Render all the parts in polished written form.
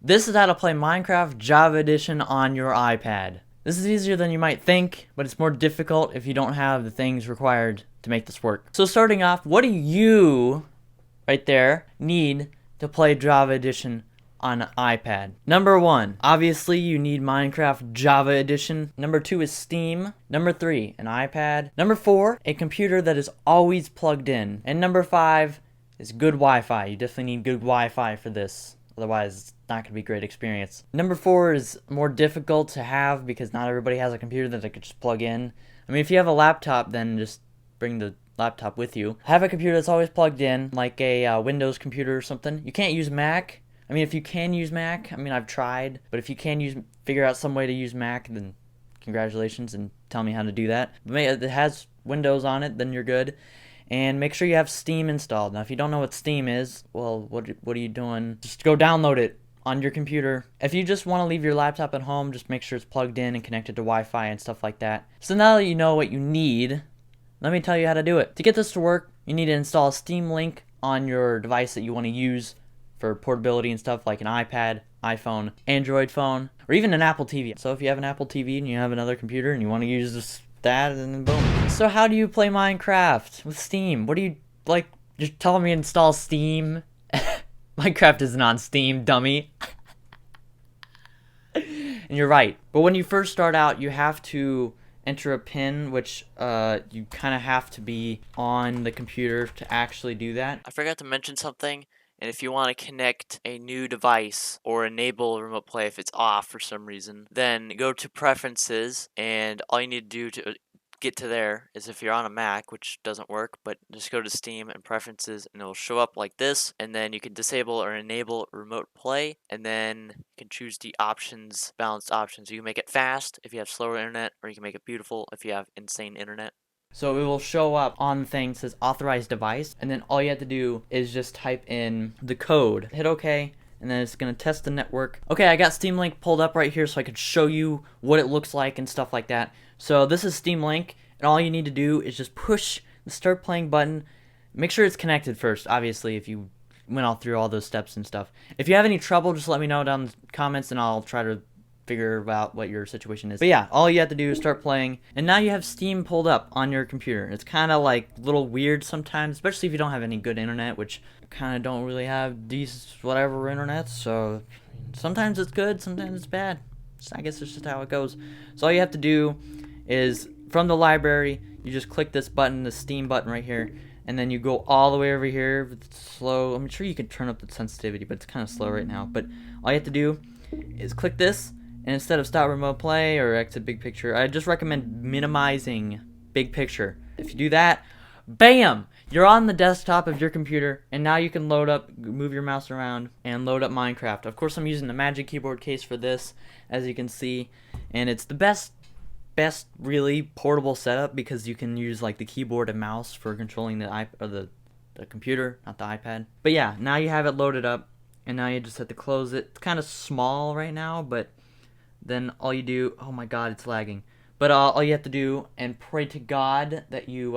This is how to play Minecraft Java Edition on your iPad. This is easier than you might think, but it's more difficult if you don't have the things required to make this work. So starting off, what do you, right there, need to play Java Edition on an iPad? Number 1, obviously you need Minecraft Java Edition. Number 2 is Steam. Number 3, an iPad. Number 4, a computer that is always plugged in. And number 5 is good Wi-Fi. You definitely need good Wi-Fi for this. Otherwise, it's not going to be a great experience. Number 4 is more difficult to have because not everybody has a computer that they could just plug in. I mean, if you have a laptop, then just bring the laptop with you. Have a computer that's always plugged in, like a Windows computer or something. You can't use Mac. I mean, if you can use Mac, I mean, I've tried. But if you can figure out some way to use Mac, then congratulations and tell me how to do that. But if it has Windows on it, then you're good. And make sure you have Steam installed. Now, if you don't know what Steam is, well, what are you doing? Just go download it on your computer. If you just want to leave your laptop at home, just make sure it's plugged in and connected to Wi-Fi and stuff like that. So now that you know what you need, let me tell you how to do it. To get this to work, you need to install a Steam Link on your device that you want to use for portability and stuff, like an iPad, iPhone, Android phone, or even an Apple TV. So if you have an Apple TV and you have another computer and you want to use that, and then boom. So how do you play Minecraft with Steam? What do you, like, just telling me to install Steam? Minecraft isn't on Steam, dummy. And you're right. But when you first start out, you have to enter a PIN, which you kind of have to be on the computer to actually do that. I forgot to mention something. And if you want to connect a new device or enable remote play if it's off for some reason, then go to preferences, and all you need to do to get to there is, if you're on a Mac, which doesn't work, but just go to Steam and preferences, and it will show up like this, and then you can disable or enable remote play, and then you can choose the options, balanced options. You can make it fast if you have slower internet, or you can make it beautiful if you have insane internet. So it will show up on the thing that says authorized device, and then all you have to do is just type in the code, hit OK, and then it's going to test the network. Okay, I got Steam Link pulled up right here so I could show you what it looks like and stuff like that. So this is Steam Link, and all you need to do is just push the start playing button. Make sure it's connected first, obviously, if you went all through all those steps and stuff. If you have any trouble, just let me know down in the comments, and I'll try to figure out what your situation is. But yeah, all you have to do is start playing, and now you have Steam pulled up on your computer. It's kind of like a little weird sometimes, especially if you don't have any good internet, which I kind of don't really have decent whatever internet, so sometimes it's good, sometimes it's bad. So I guess it's just how it goes. So all you have to do is, from the library, you just click this button, the Steam button right here, and then you go all the way over here. It's slow. I'm sure you can turn up the sensitivity, but it's kind of slow right now. But all you have to do is click this, and instead of stop remote play or exit big picture, I just recommend minimizing big picture. If you do that, bam! You're on the desktop of your computer, and now you can load up, move your mouse around, and load up Minecraft. Of course, I'm using the Magic Keyboard case for this, as you can see, and it's the best really portable setup because you can use like the keyboard and mouse for controlling the computer, not the iPad. But yeah, now you have it loaded up, and now you just have to close it. It's kind of small right now, but then all you do, oh my god, it's lagging. But all you have to do, and pray to God that you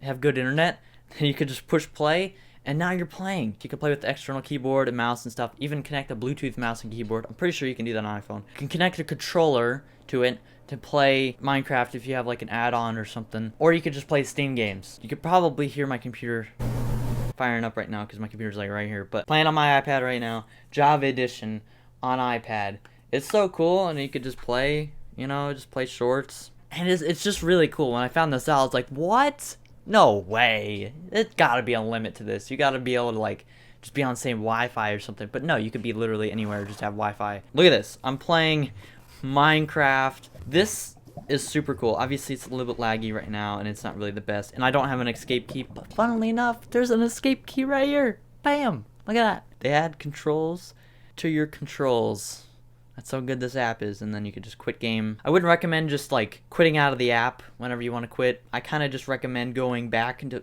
have good internet, then you could just push play, and now you're playing. You can play with the external keyboard and mouse and stuff, even connect a Bluetooth mouse and keyboard. I'm pretty sure you can do that on iPhone. You can connect a controller to it to play Minecraft if you have like an add-on or something, or you could just play Steam games. You could probably hear my computer firing up right now because my computer's like right here, but playing on my iPad right now, Java Edition on iPad. It's so cool, and you could just play, you know, just play shorts. And it's just really cool. When I found this out, I was like, what? No way. It's gotta be a limit to this. You gotta be able to, like, just be on the same Wi-Fi or something. But no, you could be literally anywhere, just have Wi-Fi. Look at this. I'm playing Minecraft. This is super cool. Obviously, it's a little bit laggy right now, and it's not really the best. And I don't have an escape key, but funnily enough, there's an escape key right here. Bam! Look at that. They add controls to your controls. That's how good this app is, and then you could just quit game. I wouldn't recommend just like quitting out of the app whenever you want to quit. I kind of just recommend going back into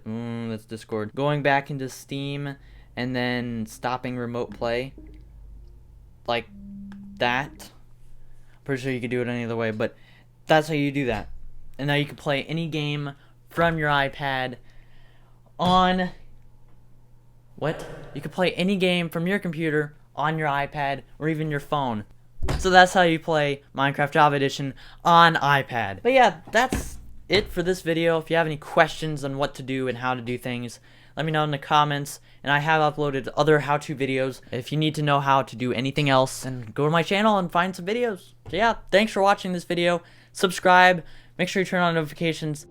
that's Discord. Going back into Steam and then stopping remote play. Like that. Pretty sure you could do it any other way, but that's how you do that. And now you can play any game from your iPad on what? You can play any game from your computer on your iPad or even your phone. So that's how you play Minecraft Java Edition on iPad. But yeah, that's it for this video. If you have any questions on what to do and how to do things, let me know in the comments. And I have uploaded other how-to videos. If you need to know how to do anything else, then go to my channel and find some videos. So yeah, thanks for watching this video. Subscribe. Make sure you turn on notifications.